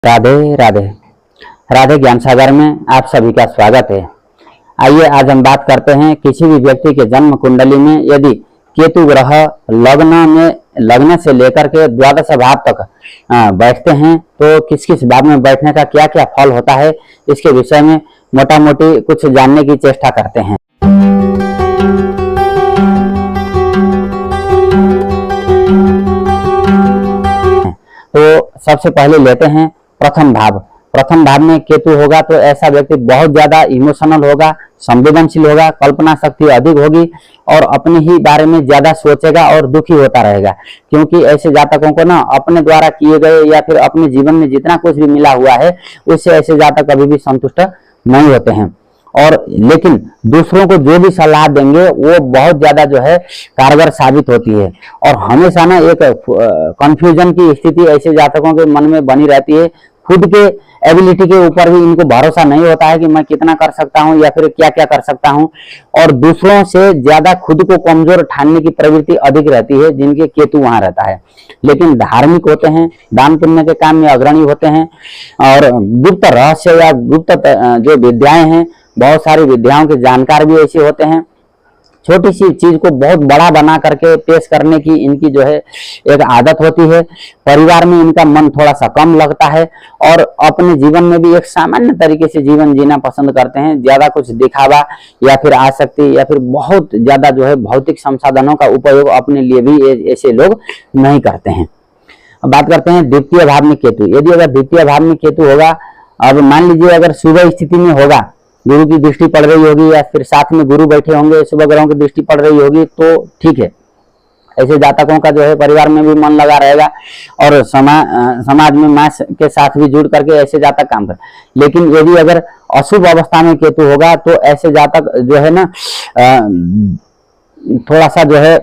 राधे राधे। राधे ज्ञान सागर में आप सभी का स्वागत है। आइए आज हम बात करते हैं किसी भी व्यक्ति के जन्म कुंडली में यदि केतु ग्रह लग्न से लेकर के द्वादश भाव तक बैठते हैं तो किस किस भाव में बैठने का क्या क्या फल होता है, इसके विषय में मोटा मोटी कुछ जानने की चेष्टा करते हैं। तो सबसे पहले लेते हैं प्रथम भाव। प्रथम भाव में केतु होगा तो ऐसा व्यक्ति बहुत ज्यादा इमोशनल होगा, संवेदनशील होगा, कल्पना शक्ति अधिक होगी और अपने ही बारे में ज्यादा सोचेगा और दुखी होता रहेगा। क्योंकि ऐसे जातकों को ना अपने द्वारा किए गए या फिर अपने जीवन में जितना कुछ भी मिला हुआ है उससे ऐसे जातक कभी भी संतुष्ट नहीं होते हैं। और लेकिन दूसरों को जो भी सलाह देंगे वो बहुत ज्यादा जो है कारगर साबित होती है। और हमेशा ना एक कंफ्यूजन की स्थिति ऐसे जातकों के मन में बनी रहती है। खुद के एबिलिटी के ऊपर भी इनको भरोसा नहीं होता है कि मैं कितना कर सकता हूं या फिर क्या क्या कर सकता हूं, और दूसरों से ज्यादा खुद को कमजोर ठानने की प्रवृत्ति अधिक रहती है जिनके केतु वहां रहता है। लेकिन धार्मिक होते हैं, दान पुण्य के काम में अग्रणी होते हैं और गुप्त रहस्य या गुप्त जो विद्याएं हैं, बहुत सारी विद्याओं के जानकार भी ऐसे होते हैं। छोटी सी चीज को बहुत बड़ा बना करके पेश करने की इनकी जो है एक आदत होती है। परिवार में इनका मन थोड़ा सा कम लगता है और अपने जीवन में भी एक सामान्य तरीके से जीवन जीना पसंद करते हैं। ज्यादा कुछ दिखावा या फिर आसक्ति या फिर बहुत ज्यादा जो है भौतिक संसाधनों का उपयोग अपने लिए भी ऐसे लोग नहीं करते हैं। अब बात करते हैं द्वितीय भाव में केतु। यदि अगर द्वितीय भाव में केतु होगा, अब मान लीजिए अगर शुभ स्थिति में होगा, गुरु की दृष्टि पड़ रही होगी या फिर साथ में गुरु बैठे होंगे, शुभ ग्रहों की दृष्टि पड़ रही होगी तो ठीक है। ऐसे जातकों का जो है परिवार में भी मन लगा रहेगा और समाज में मां के साथ भी जुड़ करके ऐसे जातक काम कर। लेकिन यदि अगर अशुभ अवस्था में केतु होगा तो ऐसे जातक जो है ना थोड़ा सा जो है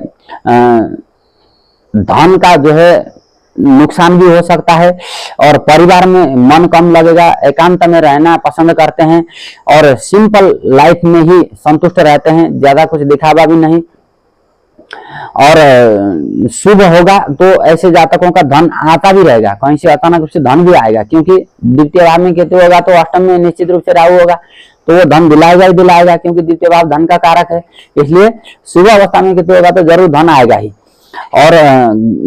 धन का जो है नुकसान भी हो सकता है और परिवार में मन कम लगेगा, एकांत में रहना पसंद करते हैं और सिंपल लाइफ में ही संतुष्ट रहते हैं, ज्यादा कुछ दिखावा भी नहीं। और शुभ होगा तो ऐसे जातकों का धन आता भी रहेगा, कहीं से अचानक रूप से धन भी आएगा। क्योंकि द्वितीय भाव में केतु होगा तो अष्टम में निश्चित रूप से राहु होगा तो वो धन दिलाएगा ही दिलाएगा, क्योंकि द्वितीय भाव धन का कारक है। इसलिए शुभ अवस्था में केतु होगा तो जरूर धन आएगा ही। और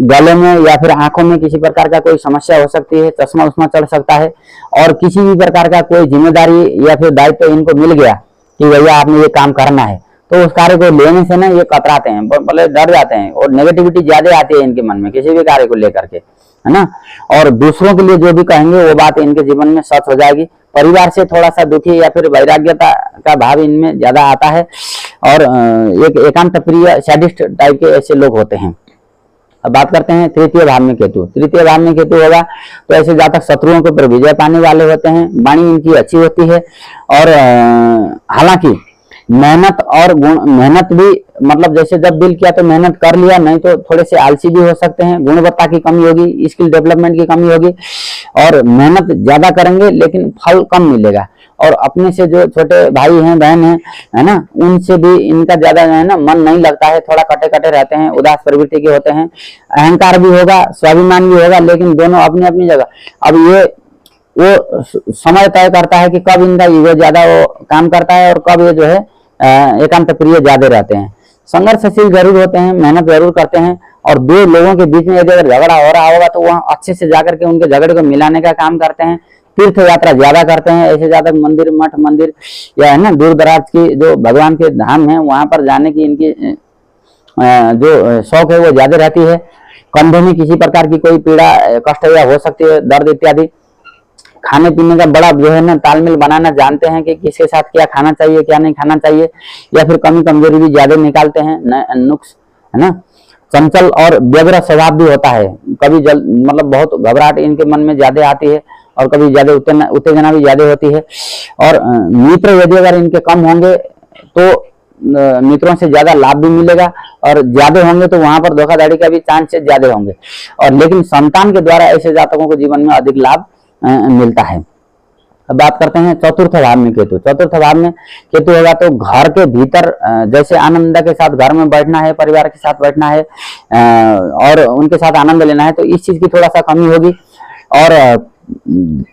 गले में या फिर आंखों में किसी प्रकार का कोई समस्या हो सकती है, चश्मा उस्मा चढ़ सकता है और किसी भी प्रकार का कोई जिम्मेदारी या फिर दायित्व इनको मिल गया कि भैया आपने ये काम करना है तो उस कार्य को लेने से ना ये कतराते हैं, बोले डर जाते हैं और नेगेटिविटी ज्यादा आती है इनके मन में किसी भी कार्य को लेकर के, है ना। और दूसरों के लिए जो भी कहेंगे वो बात इनके जीवन में सच हो जाएगी। परिवार से थोड़ा सा दुखी या फिर वैराग्यता का भाव इनमें ज्यादा आता है और एक एकांत प्रिय सैडिस्ट टाइप के ऐसे लोग होते हैं। अब बात करते हैं तृतीय भाव में केतु। तृतीय भाव में केतु होगा तो ऐसे जातक शत्रुओं के ऊपर विजय पाने वाले होते हैं, वाणी इनकी अच्छी होती है और हालांकि मेहनत और मेहनत भी मतलब जैसे जब दिल किया तो मेहनत कर लिया, नहीं तो थोड़े से आलसी भी हो सकते हैं। गुणवत्ता की कमी होगी, स्किल डेवलपमेंट की कमी होगी और मेहनत ज्यादा करेंगे लेकिन फल कम मिलेगा। और अपने से जो छोटे भाई हैं बहन हैं, है ना, उनसे भी इनका ज्यादा है ना मन नहीं लगता है, थोड़ा कटे कटे रहते हैं, उदास प्रवृत्ति के होते हैं। अहंकार भी होगा, स्वाभिमान भी होगा, लेकिन दोनों अपनी अपनी जगह। अब ये वो समय तय करता है कि कब इनका ईगो ज्यादा वो काम करता है और कब ये जो है एकांत प्रिय ज्यादा रहते हैं। संघर्षशील जरूर होते हैं, मेहनत जरूर करते हैं और दो लोगों के बीच में यदि अगर झगड़ा हो रहा होगा तो वहाँ अच्छे से जाकर के उनके झगड़े को मिलाने का काम करते हैं। तीर्थ यात्रा ज्यादा करते हैं ऐसे ज्यादा, मंदिर मठ मंदिर या है ना दूर दराज की जो भगवान के धाम है वहां पर जाने की इनकी जो शौक है वो ज्यादा रहती है। कंधे में किसी प्रकार की कोई पीड़ा कष्ट या हो सकती है, दर्द इत्यादि। खाने पीने का बड़ा जो है ना तालमेल बनाना जानते हैं कि किसके साथ क्या खाना चाहिए क्या नहीं खाना चाहिए, या फिर कमी कमजोरी भी ज्यादा निकालते हैं नुक्स, है ना। चंचल और व्यग्र स्वभाव भी होता है, कभी मतलब बहुत घबराहट इनके मन में ज्यादा आती है और कभी ज्यादा उत्तेजना भी ज्यादा होती है। और मित्र यदि अगर इनके कम होंगे तो मित्रों से ज्यादा लाभ भी मिलेगा और ज्यादा होंगे तो वहां पर धोखाधड़ी का भी चांस ज्यादा होंगे। और लेकिन संतान के द्वारा ऐसे जातकों को जीवन में अधिक लाभ मिलता है। अब बात करते हैं चतुर्थ भाव में केतु। चतुर्थ भाव में केतु होगा तो घर के भीतर जैसे आनंद के साथ घर में बैठना है, परिवार के साथ बैठना है और उनके साथ आनंद लेना है, तो इस चीज की थोड़ा सा कमी होगी। और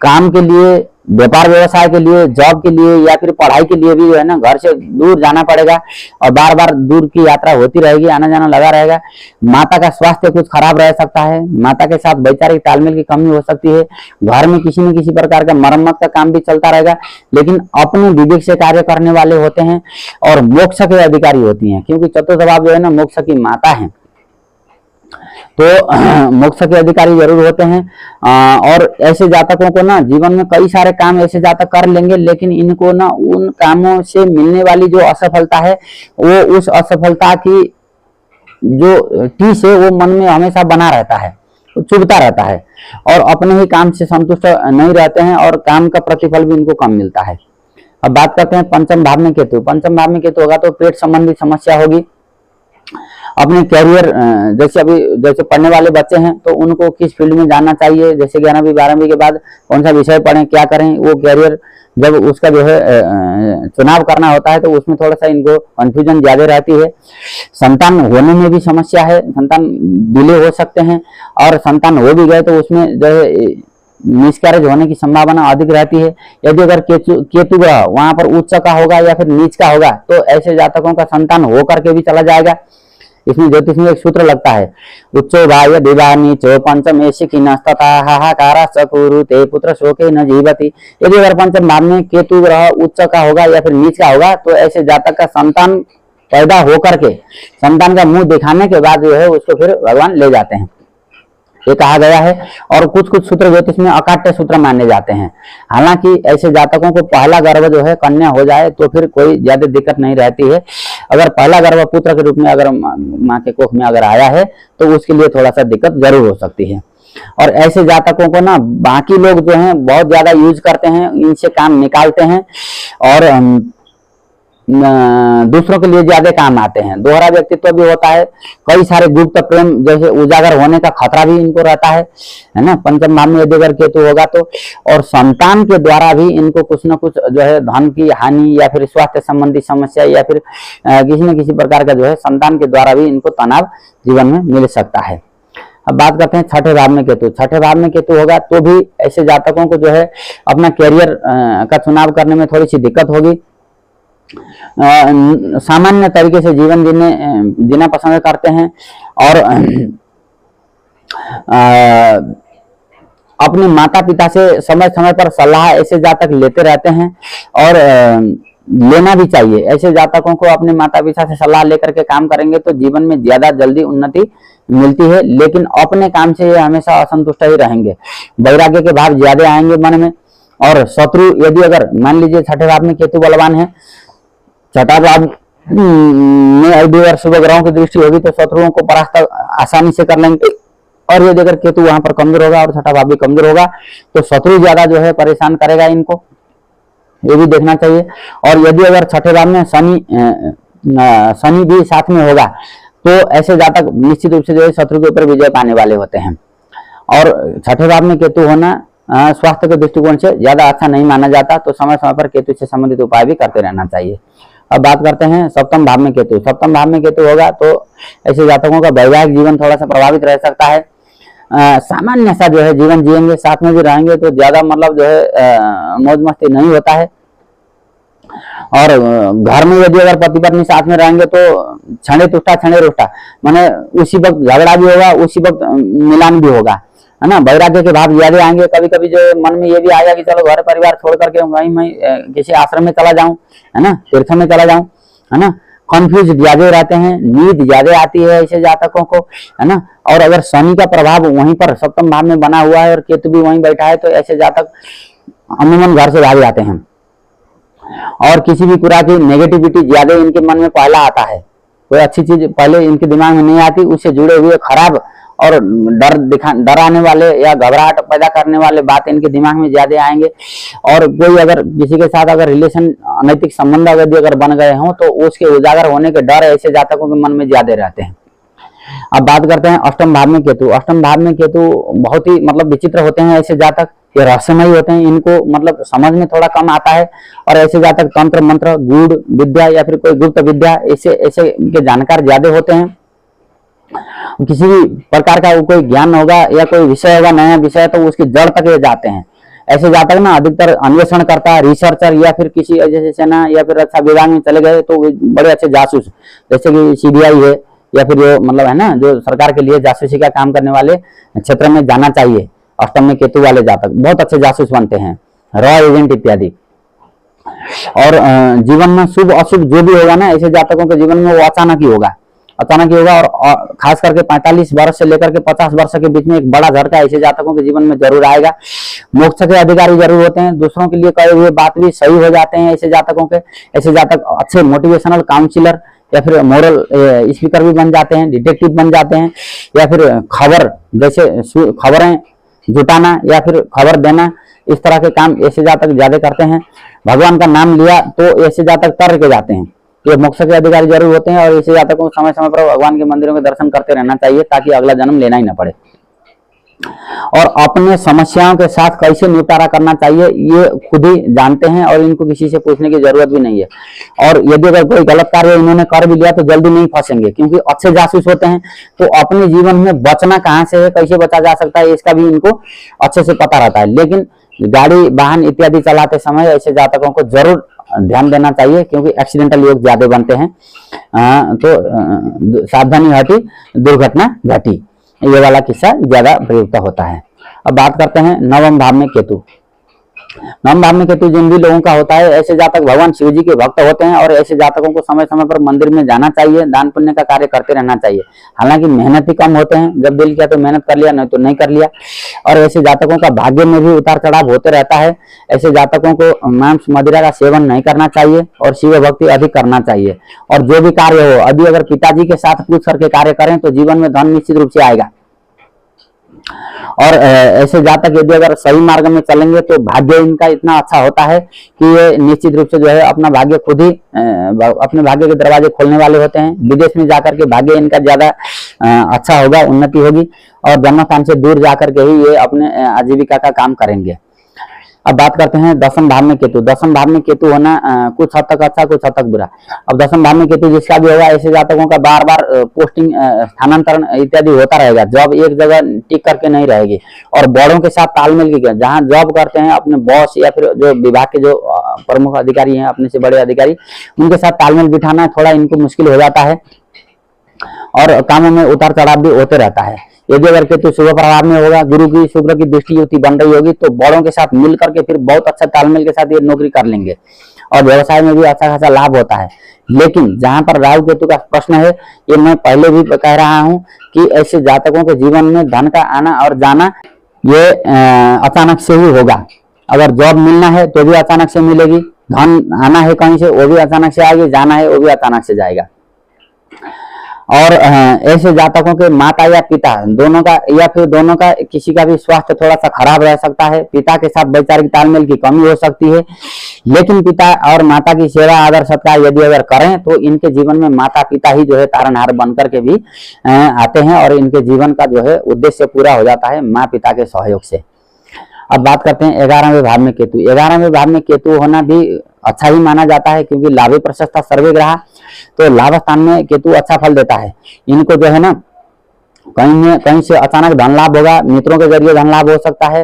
काम के लिए, व्यापार व्यवसाय के लिए, जॉब के लिए या फिर पढ़ाई के लिए भी जो है ना घर से दूर जाना पड़ेगा और बार बार दूर की यात्रा होती रहेगी, आना जाना लगा रहेगा। माता का स्वास्थ्य कुछ खराब रह सकता है, माता के साथ वैचारिक तालमेल की कमी हो सकती है, घर में किसी न किसी प्रकार का मरम्मत का काम भी चलता रहेगा। लेकिन अपने विवेक से कार्य करने वाले होते हैं और मोक्ष के अधिकारी होती हैं, क्योंकि चतुर्थ भाव जो है ना मोक्ष की माता है, तो मोक्ष के अधिकारी जरूर होते हैं। और ऐसे जातकों को ना जीवन में कई सारे काम ऐसे जातक कर लेंगे, लेकिन इनको ना उन कामों से मिलने वाली जो असफलता है वो उस असफलता की जो टीस है वो मन में हमेशा बना रहता है, चुभता रहता है और अपने ही काम से संतुष्ट नहीं रहते हैं और काम का प्रतिफल भी इनको कम मिलता है। अब बात करते हैं पंचम भाव में केतु। पंचम भाव में केतु होगा तो पेट संबंधी समस्या होगी। अपने कैरियर, जैसे पढ़ने वाले बच्चे हैं तो उनको किस फील्ड में जाना चाहिए, जैसे 11वीं 12वीं के बाद कौन सा विषय पढ़ें, क्या करें, वो कैरियर जब उसका जो है चुनाव करना होता है तो उसमें थोड़ा सा इनको कंफ्यूजन ज्यादा रहती है। संतान होने में भी समस्या है, संतान डिले हो सकते हैं और संतान हो भी गए तो उसमें जो है मिसकैरेज होने की संभावना अधिक रहती है। यदि अगर केतु ग्रह वहां पर उच्च का होगा या फिर नीच का होगा तो ऐसे जातकों का संतान हो करके भी चला जाएगा। इसमें ज्योतिष में एक सूत्र लगता है, उच्चो भाय दिवा नीचो पंचम ऐसी नस्तता हाहाकारा सकुरु ते पुत्र शोके न जीवती। यदि अगर पंचम भाव में केतु ग्रह उच्च का होगा या फिर नीच का होगा तो ऐसे जातक का संतान पैदा होकर के संतान का मुंह दिखाने के बाद जो है उसको फिर भगवान ले जाते हैं, ये कहा गया है। और कुछ कुछ सूत्र ज्योतिष में अकाट्य सूत्र माने जाते हैं। हालांकि ऐसे जातकों को पहला गर्भ जो है कन्या हो जाए तो फिर कोई ज्यादा दिक्कत नहीं रहती है। अगर पहला गर्भ पुत्र के रूप में अगर माँ के कोख में अगर आया है तो उसके लिए थोड़ा सा दिक्कत जरूर हो सकती है। और ऐसे जातकों को ना बाकी लोग जो हैं बहुत ज्यादा यूज करते हैं, इनसे काम निकालते हैं और दूसरों के लिए ज्यादा काम आते हैं। दोहरा व्यक्तित्व भी होता है, कई सारे गुप्त प्रेम जैसे उजागर होने का खतरा भी इनको रहता है ना। पंचम भाव में यदि अगर केतु होगा तो, और संतान के द्वारा भी इनको कुछ न कुछ जो है धन की हानि या फिर स्वास्थ्य संबंधी समस्या या फिर किसी न किसी प्रकार का जो है संतान के द्वारा भी इनको तनाव जीवन में मिल सकता है। अब बात करते हैं छठे भाव में केतु। छठे भाव में केतु होगा तो भी ऐसे जातकों को जो है अपना कैरियर का चुनाव करने में थोड़ी सी दिक्कत होगी। सामान्य तरीके से जीवन जीना पसंद करते हैं और अपने माता पिता से समय समय पर सलाह ऐसे जातक लेते रहते हैं और लेना भी चाहिए। ऐसे जातकों को अपने माता पिता से सलाह लेकर के काम करेंगे तो जीवन में ज्यादा जल्दी उन्नति मिलती है, लेकिन अपने काम से ये हमेशा असंतुष्ट ही रहेंगे। वैराग्य के भाव ज्यादा आएंगे मन में। और शत्रु, यदि अगर मान लीजिए छठे भाव में केतु बलवान है, छठा भाव में यदि अगर शुभ ग्रहों की दृष्टि होगी तो शत्रुओं को परास्त आसानी से कर लेंगे। और यदि अगर केतु वहां पर कमजोर होगा और छठा भाव भी कमजोर होगा तो शत्रु ज्यादा जो है परेशान करेगा इनको, ये भी देखना चाहिए। और यदि अगर छठे भाव में शनि भी साथ में होगा तो ऐसे जातक निश्चित रूप से जो है शत्रु के ऊपर विजय पाने वाले होते हैं। और छठे भाव में केतु होना स्वास्थ्य के दृष्टिकोण से ज्यादा अच्छा नहीं माना जाता, तो समय समय पर केतु से संबंधित उपाय भी करते रहना चाहिए। अब बात करते हैं सप्तम भाव में केतु। सप्तम भाव में केतु होगा तो ऐसे जातकों का वैवाहिक जीवन थोड़ा सा प्रभावित रह सकता है। सामान्य सा जो है जीवन जिएंगे, साथ में भी रहेंगे तो ज्यादा मतलब जो है मौज मस्ती नहीं होता है। और घर में यदि अगर पति पत्नी साथ में रहेंगे तो छणे तुष्टा छणे रुष्टा, माने उसी वक्त झगड़ा भी होगा, उसी वक्त मिलान भी होगा, है ना। वैराग्य के भाव ज्यादा आएंगे। कभी कभी जो मन में ये भी आएगा कि चलो घर परिवार छोड़ करके वहीं मैं किसी आश्रम में चला जाऊं, है ना, तीर्थ में चला जाऊं, है ना। कंफ्यूज ज्यादा रहते हैं, नींद ज्यादा आती है ऐसे जातकों को, है ना। और अगर शनि का प्रभाव वहीं पर सप्तम भाव में बना हुआ है और केतु भी वहीं बैठा है तो ऐसे जातक अमूमन घर से भाग जाते हैं और किसी भी तरह की नेगेटिविटी ज्यादा इनके मन में पहला आता है। कोई अच्छी चीज पहले इनके दिमाग में नहीं आती, उससे जुड़े हुए खराब और डराने वाले या घबराहट पैदा करने वाले बात इनके दिमाग में ज्यादा आएंगे। और कोई अगर किसी के साथ अगर रिलेशन अनैतिक संबंध अगर बन गए हों तो उसके उजागर होने के डर ऐसे जातकों के मन में ज्यादा रहते हैं। अब बात करते हैं अष्टम भाव में केतु। अष्टम भाव में केतु बहुत ही मतलब विचित्र होते हैं ऐसे जातक, ये रहस्यमयी होते हैं, इनको मतलब समझ में थोड़ा कम आता है। और ऐसे जातक तंत्र मंत्र गूढ़ विद्या या फिर कोई गुप्त विद्या ऐसे के जानकार ज्यादा होते हैं। किसी भी प्रकार का कोई ज्ञान होगा या कोई विषय होगा, नया विषय, तो उसकी जड़ तक ये जाते हैं। ऐसे जातक ना अधिकतर अन्वेषण करता है, रिसर्चर या फिर किसी जैसे सेना या फिर रक्षा विभाग में चले गए तो बड़े अच्छे जासूस, जैसे कि सीबीआई है या फिर जो मतलब है ना, जो सरकार के लिए जासूसी का काम करने वाले क्षेत्र में जाना चाहिए। अष्टम में केतु वाले जातक बहुत अच्छे जासूस बनते हैं, रॉ एजेंट इत्यादि। और जीवन में शुभ अशुभ जो भी होगा ना, ऐसे जातकों के जीवन में वो अचानक ही होगा, अचानक ही होगा। और खास करके 45 वर्ष से लेकर के 50 वर्ष के बीच में एक बड़ा झटका ऐसे जातकों के जीवन में जरूर आएगा। मोक्ष के अधिकारी जरूर होते हैं, दूसरों के लिए कहे हुए बात भी सही हो जाते हैं ऐसे जातकों के। ऐसे जातक अच्छे मोटिवेशनल काउंसिलर या फिर मोरल स्पीकर भी बन जाते हैं, डिटेक्टिव बन जाते हैं, या फिर खबर जैसे खबरें जुटाना या फिर खबर देना, इस तरह के काम ऐसे जातक ज्यादा करते हैं। भगवान का नाम लिया तो ऐसे जातक तर के जाते हैं, ये मोक्ष के अधिकारी जरूर होते हैं। और ऐसे जातकों को समय समय पर भगवान के मंदिरों के दर्शन करते रहना चाहिए ताकि अगला जन्म लेना ही ना पड़े। और अपने समस्याओं के साथ कैसे निपटारा करना चाहिए ये खुद ही जानते हैं और इनको किसी से पूछने की जरूरत भी नहीं है। और यदि अगर कोई गलत कार्य इन्होंने कर भी लिया तो जल्दी नहीं फंसेंगे, क्योंकि अच्छे जासूस होते हैं। तो अपने जीवन में बचना कहाँ से है, कैसे बचा जा सकता है, इसका भी इनको अच्छे से पता रहता है। लेकिन गाड़ी वाहन इत्यादि चलाते समय ऐसे जातकों को जरूर ध्यान देना चाहिए, क्योंकि एक्सीडेंटल योग ज्यादा बनते हैं। तो सावधानी हटी दुर्घटना घटी, ये वाला किस्सा ज्यादा प्रयुक्त होता है। अब बात करते हैं नवम भाव में केतु। नवम भाव में केतु जिन भी लोगों का होता है, ऐसे जातक भगवान शिव जी के भक्त होते हैं। और ऐसे जातकों को समय समय पर मंदिर में जाना चाहिए, दान पुण्य का कार्य करते रहना चाहिए। हालांकि मेहनत ही कम होते हैं, जब दिल किया तो मेहनत कर लिया, नहीं तो नहीं कर लिया। और ऐसे जातकों का भाग्य में भी उतार चढ़ाव होते रहता है। ऐसे जातकों को मांस मदिरा का सेवन नहीं करना चाहिए और शिव भक्ति अधिक करना चाहिए। और जो भी कार्य हो, अभी अगर पिताजी के साथ पूछ करके कार्य करें तो जीवन में धन निश्चित रूप से आएगा। और ऐसे जातक यदि अगर सही मार्ग में चलेंगे तो भाग्य इनका इतना अच्छा होता है कि ये निश्चित रूप से जो है अपना भाग्य खुद ही अपने भाग्य के दरवाजे खोलने वाले होते हैं। विदेश में जाकर के भाग्य इनका ज्यादा अच्छा होगा, उन्नति होगी। और जन्म स्थान से दूर जाकर के ही ये अपने आजीविका का काम करेंगे। अब बात करते हैं दसम भाव में केतु। दसम भाव में केतु होना कुछ हद तक अच्छा, कुछ हद तक बुरा। अब दसम भाव में केतु जिसका भी होगा, ऐसे जातकों का बार बार पोस्टिंग, स्थानांतरण इत्यादि होता रहेगा। जॉब एक जगह टिक करके नहीं रहेगी। और बड़ों के साथ तालमेल की, जहाँ जॉब करते हैं अपने बॉस या फिर जो विभाग के जो प्रमुख अधिकारी हैं, अपने से बड़े अधिकारी, उनके साथ तालमेल बिठाना थोड़ा इनको मुश्किल हो जाता है। और कामों में उतार चढ़ाव भी होते रहता है। यदि अगर केतु शुभ प्रभाव में होगा, गुरु की शुक्र की दृष्टि युति बन रही होगी, तो बड़ों के साथ मिल करके फिर बहुत अच्छा तालमेल के साथ ये नौकरी कर लेंगे। और व्यवसाय में भी अच्छा खासा लाभ होता है। लेकिन जहां पर राहु केतु का प्रश्न है, ये मैं पहले भी कह रहा हूं कि ऐसे जातकों के जीवन में धन का आना और जाना ये अचानक से ही होगा। अगर जॉब मिलना है तो भी अचानक से मिलेगी, धन आना है कहीं से वो भी अचानक से आएगी, जाना है वो भी अचानक से जाएगा। और ऐसे जातकों के माता या पिता दोनों का या फिर दोनों का किसी का भी स्वास्थ्य थोड़ा सा खराब रह सकता है। पिता के साथ वैचारिक तालमेल की कमी हो सकती है। लेकिन पिता और माता की सेवा आदर सत्कार यदि अगर करें तो इनके जीवन में माता पिता ही जो है तारनहार बनकर के भी आते हैं। और इनके जीवन का जो है उद्देश्य पूरा हो जाता है माँ पिता के सहयोग से। अब बात करते हैं 11वें भाव में केतु। 11वें भाव में केतु होना भी अच्छा ही माना जाता है, क्योंकि लाभे प्रशस्ता सर्वे ग्रह, तो लाभ स्थान में केतु अच्छा फल देता है। इनको जो है ना कहीं से अचानक धन लाभ होगा, मित्रों के जरिए धन लाभ हो सकता है,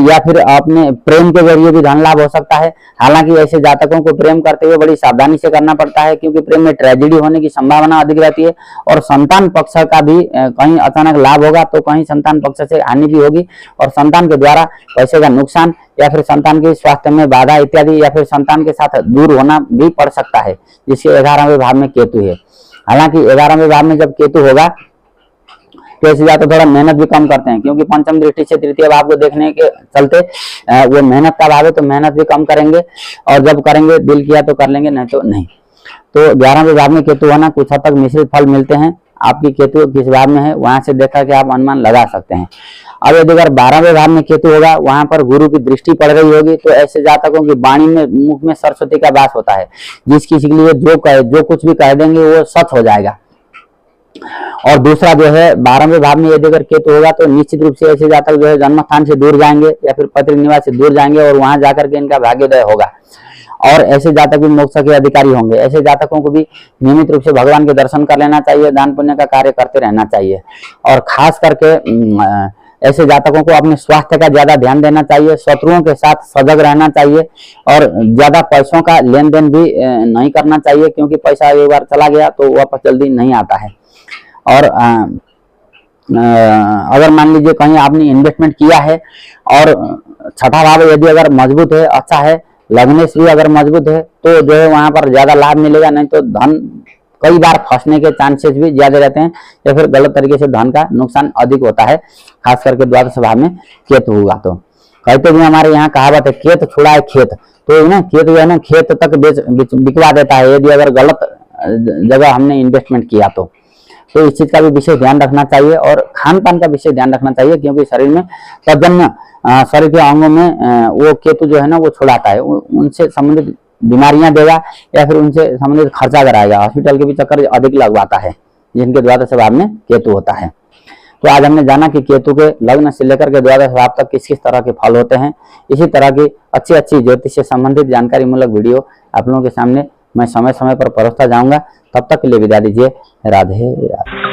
या फिर अपने प्रेम के जरिए भी धन लाभ हो सकता है। हालांकि ऐसे जातकों को प्रेम करते हुए बड़ी सावधानी से करना पड़ता है, क्योंकि प्रेम में ट्रेजेडी होने की संभावना अधिक रहती है। और संतान पक्ष का भी कहीं अचानक लाभ होगा तो कहीं संतान पक्ष से हानि भी होगी, और संतान के द्वारा पैसे का नुकसान या फिर संतान के स्वास्थ्य में बाधा इत्यादि, या फिर संतान के साथ दूर होना भी पड़ सकता है, जिसके 11वें भाव में केतु है। हालांकि 11वें भाव में जब केतु होगा तो ऐसे जाते थोड़ा मेहनत भी कम करते हैं, क्योंकि पंचम दृष्टि से तृतीय भाव को देखने के चलते वो मेहनत का भाव है, तो मेहनत भी कम करेंगे। और जब करेंगे दिल किया तो कर लेंगे, नहीं तो नहीं। तो 11वें भाव में केतु होना कुछ हद तक मिश्रित फल मिलते हैं। आपकी केतु किस भाव में है वहां से देखा कि आप अनुमान लगा सकते हैं। अब यदि अगर 12वें भाव में केतु होगा, वहां पर गुरु की दृष्टि पड़ रही होगी, तो ऐसे जातकों की वाणी में मुख में सरस्वती का वास होता है। जिस किसी के लिए जो कुछ भी कह देंगे वो सच हो जाएगा। और दूसरा जो है 12वें भाव में यदि अगर केतु होगा तो निश्चित रूप से ऐसे जातक जो है जन्म स्थान से दूर जाएंगे या फिर पैतृक निवास से दूर जाएंगे, और वहां जाकर के इनका भाग्योदय होगा। और ऐसे जातक भी मोक्ष के अधिकारी होंगे। ऐसे जातकों को भी नियमित रूप से भगवान के दर्शन कर लेना चाहिए, दान पुण्य का कार्य करते रहना चाहिए। और खास करके ऐसे जातकों को अपने स्वास्थ्य का ज्यादा ध्यान देना चाहिए, शत्रुओं के साथ सजग रहना चाहिए और ज्यादा पैसों का लेन देन भी नहीं करना चाहिए, क्योंकि पैसा एक बार चला गया तो वापस जल्दी नहीं आता है। और अगर मान लीजिए कहीं आपने इन्वेस्टमेंट किया है और छठा भाव यदि अगर मजबूत है, अच्छा है, लग्नेश भी अगर मजबूत है तो जो है वहां पर ज्यादा लाभ मिलेगा, नहीं तो धन कई बार फंसने के चांसेस भी ज्यादा रहते हैं या फिर गलत तरीके से धन का नुकसान अधिक होता है, खास करके द्वादश भाव में केतु होगा तो। कहते भी हमारे यहाँ कहावत है, खेत छुड़ा है खेत, तो ना खेत जो है ना खेत तक बिकवा देता है यदि अगर गलत जगह हमने इन्वेस्टमेंट किया तो इस चीज का भी विशेष ध्यान रखना चाहिए और खान पान का विशेष ध्यान रखना चाहिए, क्योंकि शरीर में तजन्य शरीर के अंगों में वो केतु जो है ना वो छुड़ाता है, उनसे संबंधित बीमारियां देगा या फिर उनसे संबंधित खर्चा कराएगा, हॉस्पिटल के भी चक्कर अधिक लगवाता है जिनके द्वादश भाव में केतु होता है। तो आज हमने जाना कि केतु के लग्न से लेकर के द्वादश भाव तक किस किस तरह के फल होते हैं। इसी तरह की अच्छी अच्छी ज्योतिष से संबंधित जानकारी मूलक वीडियो आप लोगों के सामने मैं समय समय पर परोसता जाऊंगा। तब तक के लिए विदा दीजिए। राधे राधे।